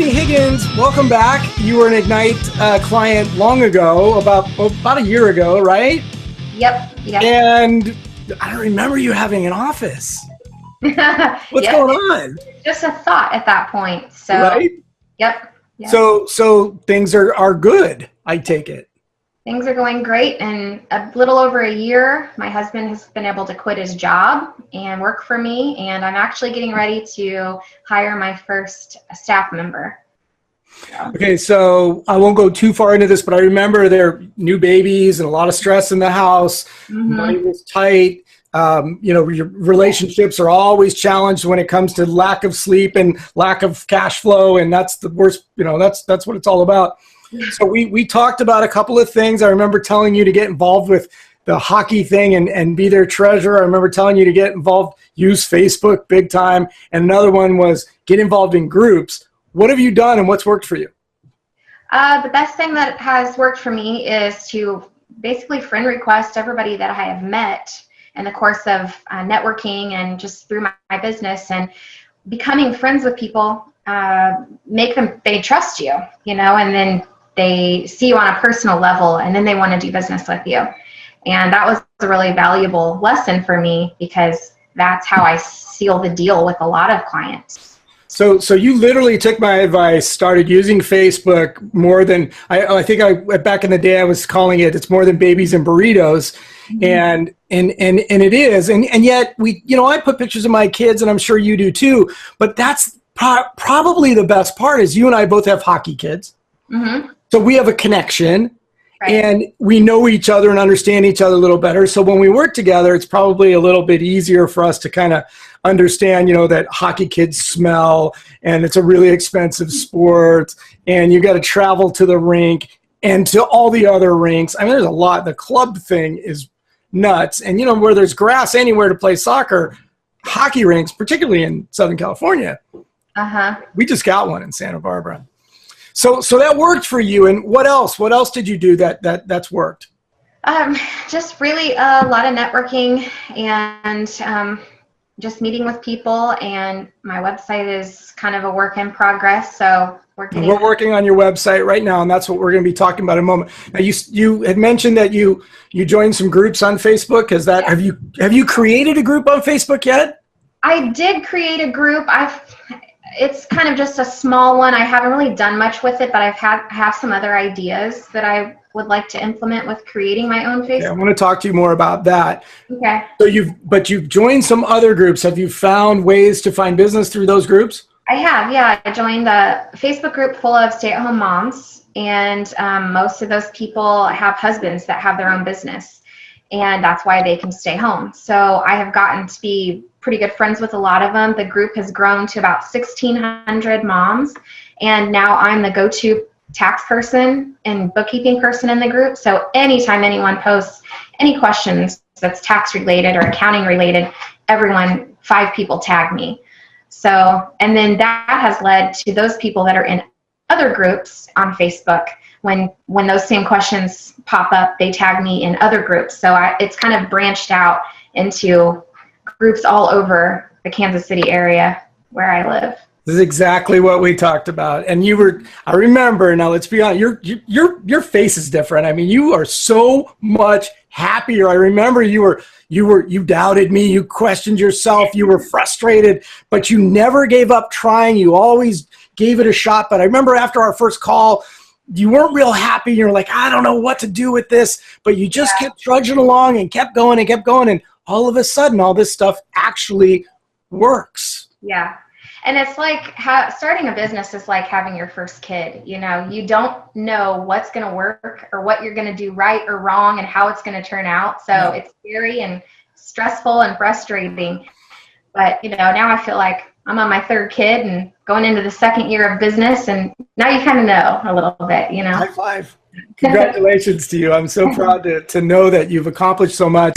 Tiffani Higgins, welcome back. You were an Ignite client long ago, about a year ago, right? Yep. And I don't remember you having an office. What's going on? Just a thought at that point. So, right? Yep. So things are good, I take it. Things are going great. In a little over a year, my husband has been able to quit his job and work for me. And I'm actually getting ready to hire my first staff member. Okay, so I won't go too far into this, but I remember there are new babies and a lot of stress in the house. Mm-hmm. Money was tight. Your relationships are always challenged when it comes to lack of sleep and lack of cash flow. And that's the worst, that's what it's all about. So we talked about a couple of things. I remember telling you to get involved with the hockey thing and be their treasurer. I remember telling you to get involved, use Facebook big time. And another one was get involved in groups. What have you done and what's worked for you? The best thing that has worked for me is to basically friend request everybody that I have met in the course of networking and just through my business, and becoming friends with people, they trust you, and then they see you on a personal level, and then they want to do business with you. And that was a really valuable lesson for me, because that's how I seal the deal with a lot of clients. So you literally took my advice, started using Facebook more than, I think back in the day I was calling it's more than babies and burritos. Mm-hmm. And it is. And yet I put pictures of my kids, and I'm sure you do too, but that's probably the best part is you and I both have hockey kids. Mm-hmm. So we have a connection. Right. And we know each other and understand each other a little better. So when we work together, it's probably a little bit easier for us to kind of understand, that hockey kids smell, and it's a really expensive sport, and you got to travel to the rink and to all the other rinks. I mean, there's a lot. The club thing is nuts. And, where there's grass anywhere to play soccer, hockey rinks, particularly in Southern California. Uh-huh. We just got one in Santa Barbara. So that worked for you. And what else? What else did you do that's worked? Just really a lot of networking and just meeting with people. And my website is kind of a work in progress. So we're working on your website right now, and that's what we're going to be talking about in a moment. Now, you had mentioned that you joined some groups on Facebook. Have you created a group on Facebook yet? I did create a group. It's kind of just a small one. I haven't really done much with it, but I have some other ideas that I would like to implement with creating my own Facebook. Yeah, I want to talk to you more about that. Okay. So you've joined some other groups. Have you found ways to find business through those groups? I have, yeah. I joined a Facebook group full of stay-at-home moms, and most of those people have husbands that have their own business, and that's why they can stay home. So I have gotten to be pretty good friends with a lot of them. The group has grown to about 1,600 moms, and now I'm the go-to tax person and bookkeeping person in the group. So anytime anyone posts any questions that's tax related or accounting related, 5 people tag me. So, and then that has led to those people that are in other groups on Facebook. When those same questions pop up, they tag me in other groups. So it's kind of branched out into groups all over the Kansas City area where I live. This is exactly what we talked about. And I remember, now let's be honest, your face is different. I mean, you are so much happier. I remember you doubted me, you questioned yourself, you were frustrated, but you never gave up trying. You always gave it a shot. But I remember after our first call, you weren't real happy. You're like, I don't know what to do with this, but you just kept trudging along and kept going. And all of a sudden, all this stuff actually works. Yeah. And it's like starting a business is like having your first kid. You don't know what's going to work or what you're going to do right or wrong and how it's going to turn out. So It's scary and stressful and frustrating. But, now I feel like I'm on my 3rd kid and going into the 2nd year of business. And now you kind of know a little bit, High five. Congratulations to you. I'm so proud to know that you've accomplished so much.